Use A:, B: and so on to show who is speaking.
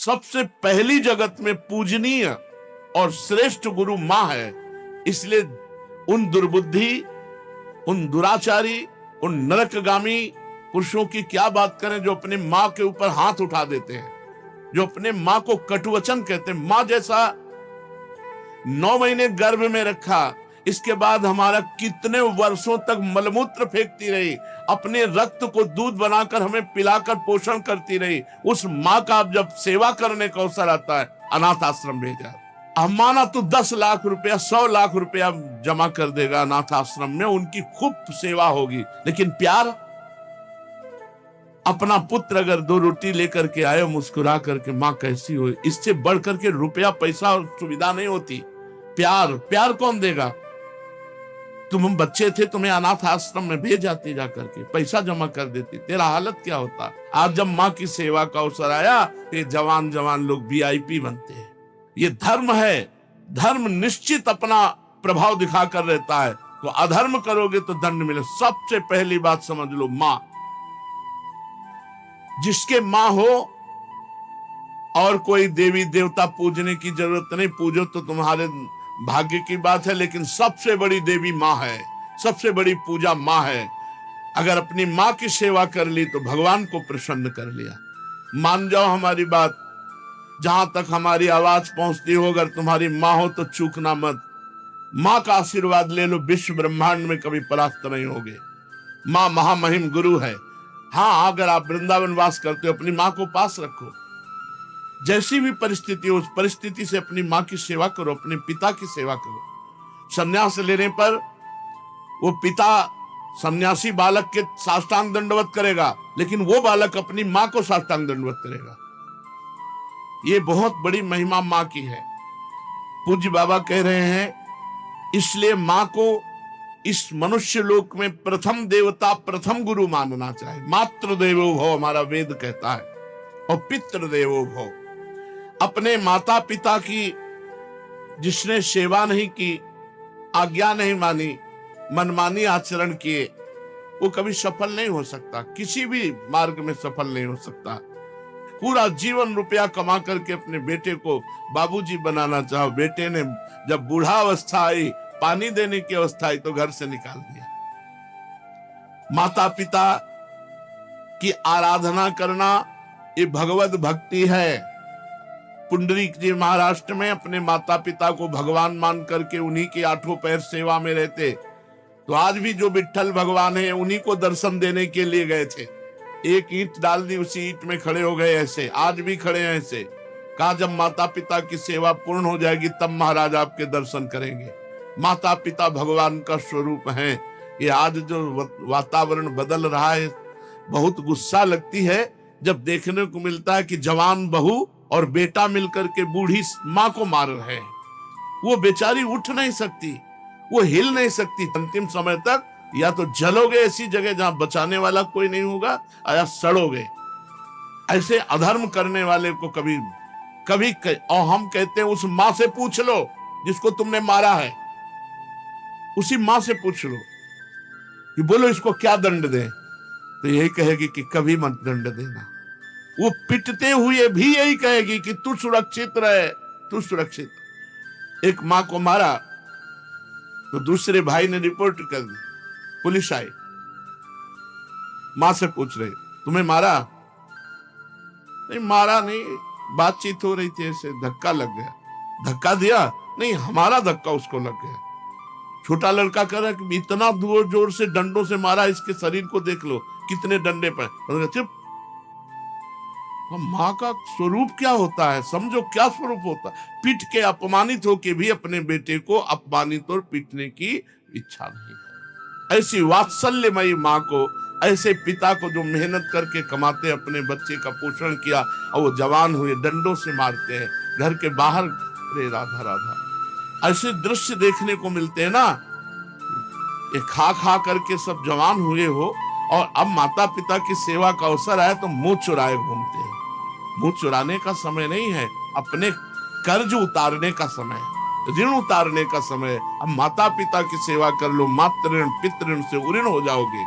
A: सबसे पहली जगत में पूजनीय और श्रेष्ठ गुरु मां है। इसलिए उन दुर्बुद्धि, उन दुराचारी, उन नरकगामी पुरुषों की क्या बात करें जो अपनी मां के ऊपर हाथ उठा देते हैं, जो अपने मां को कटुवचन कहते हैं। मां जैसा 9 महीने गर्भ में रखा, इसके बाद हमारा कितने वर्षों तक मलमूत्र फेंकती रही, अपने रक्त को दूध बनाकर हमें पिलाकर पोषण करती रही, उस मां का अब जब सेवा करने का अवसर आता है, अनाथ आश्रम भेजा। माना तो 10 लाख रुपया, 100 लाख रुपया जमा कर देगा अनाथ आश्रम में, उनकी खूब सेवा होगी, लेकिन प्यार, अपना पुत्र अगर 2 रोटी लेकर के आए मुस्कुरा करके, मां कैसी हो, इससे बढ़ करके रुपया पैसा और सुविधा नहीं होती। प्यार, प्यार कौन देगा? तुम बच्चे थे, तुम्हें अनाथ आश्रम में भेज जाती, जाकर के पैसा जमा कर देती, तेरा हालत क्या होता। आज जब मां की सेवा का अवसर आया, ये जवान जवान लोग VIP बनते हैं। ये धर्म है, धर्म निश्चित अपना प्रभाव दिखाकर रहता है। तो अधर्म करोगे तो दंड मिले। सबसे पहली बात समझ लो, मां, जिसके मां हो और कोई देवी देवता पूजने की जरूरत नहीं, पूजो तो तुम्हारे भाग्य की बात है, लेकिन सबसे बड़ी देवी मां है, सबसे बड़ी पूजा मां है। अगर अपनी मां की सेवा कर ली तो भगवान को प्रसन्न कर लिया। मान जाओ हमारी बात, जहां तक हमारी आवाज पहुंचती हो, अगर तुम्हारी मां हो तो चूकना मत। मां का आशीर्वाद ले लो, विश्व ब्रह्मांड में कभी परास्त नहीं होगे। मां महामहिम गुरु है। हाँ, अगर आप वृंदावन वास करते हो, अपनी मां को पास रखो। जैसी भी परिस्थिति हो, उस परिस्थिति से अपनी मां की सेवा करो, अपने पिता की सेवा करो। संन्यास लेने पर वो पिता सन्यासी बालक के साष्टांग दंडवत करेगा, लेकिन वो बालक अपनी मां को साष्टांग दंडवत करेगा। ये बहुत बड़ी महिमा मां की है। पूज्य बाबा कह रहे हैं, इसलिए मां को इस मनुष्य लोक में प्रथम देवता, प्रथम गुरु मानना चाहिए। मातृ देवो भव हमारा वेद कहता है, और पितृ देवो भव। अपने माता पिता की जिसने सेवा नहीं की, आज्ञा नहीं मानी, मनमानी आचरण किए, वो कभी सफल नहीं हो सकता, किसी भी मार्ग में सफल नहीं हो सकता। पूरा जीवन रुपया कमा करके अपने बेटे को बाबूजी बनाना चाहो, बेटे ने जब बूढ़ा अवस्था आई, पानी देने की अवस्था आई, तो घर से निकाल दिया। माता पिता की आराधना करना ये भगवत भक्ति है। पुंडरीक जी महाराष्ट्र में अपने माता पिता को भगवान मान करके उन्हीं के 8 पैर सेवा में रहते। तो आज भी जो विट्ठल भगवान है, उन्हीं को दर्शन देने के लिए गए थे। एक ईंट डाल दी, उसी ईंट में खड़े हो गए। ऐसे आज भी खड़े हैं। ऐसे कहा, जब माता पिता की सेवा पूर्ण हो जाएगी तब महाराज आपके दर्शन करेंगे। माता पिता भगवान का स्वरूप है। ये आज जो वातावरण बदल रहा है, बहुत गुस्सा लगती है जब देखने को मिलता है कि जवान बहू और बेटा मिलकर के बूढ़ी मां को मार रहे हैं। वो बेचारी उठ नहीं सकती, वो हिल नहीं सकती। अंतिम समय तक या तो जलोगे ऐसी जगह जहां बचाने वाला कोई नहीं होगा, या सड़ोगे। ऐसे अधर्म करने वाले को कभी कभी और हम कहते हैं, उस मां से पूछ लो जिसको तुमने मारा है, उसी मां से पूछ लो कि बोलो इसको क्या दंड दें, तो यही कहेगी कि कभी मत दंड देना। वो पिटते हुए भी यही कहेगी कि तू सुरक्षित रहे, तू सुरक्षित। एक मां को मारा तो दूसरे भाई ने रिपोर्ट कर दी, पुलिस आई, मां से पूछ रहे, तुम्हें मारा? नहीं, मारा नहीं, बातचीत हो रही थी, ऐसे धक्का लग गया। धक्का दिया? नहीं, हमारा धक्का उसको लग गया। छोटा लड़का कह रहा कि इतना जोर जोर से डंडों से मारा, इसके शरीर को देख लो कितने डंडे पर। चुप। मां का स्वरूप क्या होता है, समझो क्या स्वरूप होता है। पीट के अपमानित होके भी अपने बेटे को अपमानित और पीटने की इच्छा नहीं है। ऐसी वात्सल्यमयी मां को, ऐसे पिता को जो मेहनत करके कमाते, अपने बच्चे का पोषण किया और वो जवान हुए, डंडों से मारते हैं घर के बाहर। रे राधा राधा, ऐसे दृश्य देखने को मिलते हैं ना। ये खा खा करके सब जवान हुए हो, और अब माता पिता की सेवा का अवसर आया तो मुंह चुराए घूमते हैं। मुंह चुराने का समय नहीं है, अपने कर्ज उतारने का समय है, ऋण उतारने का समय है। अब माता पिता की सेवा कर लो, मातृ ऋण पितृ ऋण से उऋण हो जाओगे।